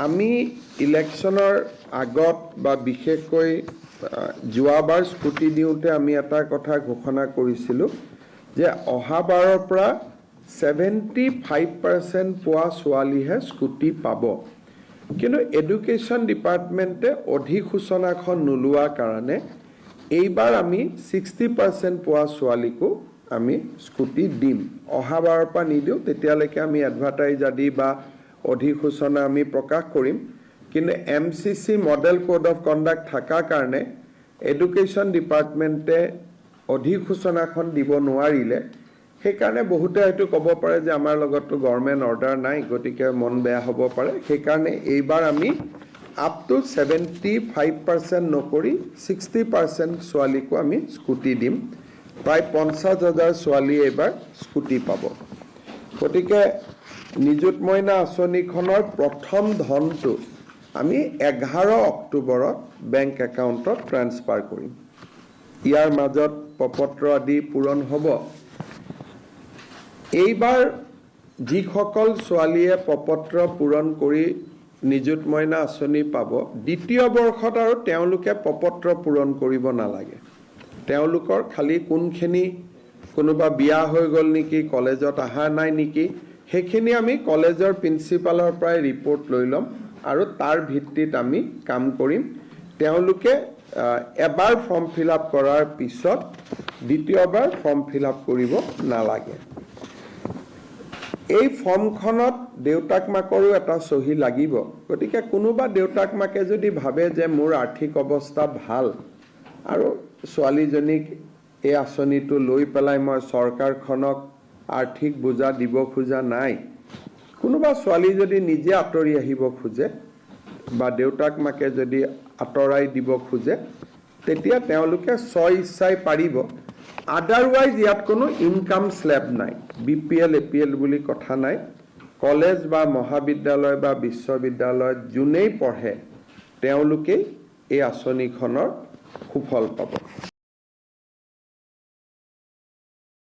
আমি ইলেকশ্যনৰ আগত বা বিশেষকৈ যোৱাবাৰ স্কুটি দিওঁতে আমি এটা কথা ঘোষণা কৰিছিলোঁ যে অহাবাৰৰ পৰা 75% পোৱা ছোৱালীহে স্কুটি পাব। কিন্তু এডুকেশ্যন ডিপাৰ্টমেণ্টে অধিসূচনাখন নোলোৱাৰ কাৰণে এইবাৰ আমি 60% পোৱা ছোৱালীকো আমি স্কুটি দিম। অহাবাৰৰ পৰা নিদিওঁ, তেতিয়ালৈকে আমি এডভাৰটাইজ আদি বা অধিসূচনা আমি প্ৰকাশ কৰিম। কিন্তু MCC model code of conduct থকাৰ কাৰণে এডুকেশ্যন ডিপাৰ্টমেণ্টে অধিসূচনাখন দিব নোৱাৰিলে। সেইকাৰণে বহুতে হয়তো ক'ব পাৰে যে আমাৰ লগততো গভৰ্ণমেণ্ট অৰ্ডাৰ নাই, গতিকে মন বেয়া হ'ব পাৰে। সেইকাৰণে এইবাৰ আমি আপ টু 75% নকৰি 60% ছোৱালীকো আমি স্কুটি দিম। প্ৰায় 50,000 ছোৱালীয়ে এইবাৰ স্কুটি পাব। গতিকে নিযুত মইনা আঁচনিখনৰ প্ৰথম ধনটো আমি 11 অক্টোবৰত বেংক একাউণ্টত ট্ৰান্সফাৰ কৰিম। ইয়াৰ মাজত প্ৰপত্ৰ আদি পূৰণ হ'ব। এইবাৰ যিসকল ছোৱালীয়ে প্ৰপত্ৰ পূৰণ কৰি নিযুত মইনা আঁচনি পাব, দ্বিতীয় বৰ্ষত আৰু তেওঁলোকে প্ৰপত্ৰ পূৰণ কৰিব নালাগে। তেওঁলোকৰ খালি কোনখিনি কোনোবা বিয়া হৈ গ'ল নেকি, কলেজত অহা নাই নেকি, সেইখিনি আমি কলেজৰ প্ৰিন্সিপালৰ পৰাই ৰিপৰ্ট লৈ ল'ম আৰু তাৰ ভিত্তিত আমি কাম কৰিম। তেওঁলোকে এবাৰ ফৰ্ম ফিল আপ কৰাৰ পিছত দ্বিতীয়বাৰ ফৰ্ম ফিল আপ কৰিব নালাগে। এই ফৰ্মখনত দেউতাক মাকৰো এটা চহী লাগিব। গতিকে কোনোবা দেউতাক মাকে যদি ভাবে যে মোৰ আৰ্থিক অৱস্থা ভাল আৰু ছোৱালীজনীক এই আঁচনিটো লৈ পেলাই মই চৰকাৰখনক আৰ্থিক বোজা দিব খোজা নাই, কোনোবা ছোৱালী যদি নিজে আঁতৰি আহিব খোজে বা দেউতাক মাকে যদি আঁতৰাই দিব খোজে, তেতিয়া তেওঁলোকে স্ব ইচ্ছাই পাৰিব। আদাৰৱাইজ ইয়াত কোনো ইনকাম স্লেব নাই, BPL APL বুলি কথা নাই। কলেজ বা মহাবিদ্যালয় বা বিশ্ববিদ্যালয়ত যোনেই পঢ়ে তেওঁলোকেই এই আঁচনিখনৰ সুফল পাব।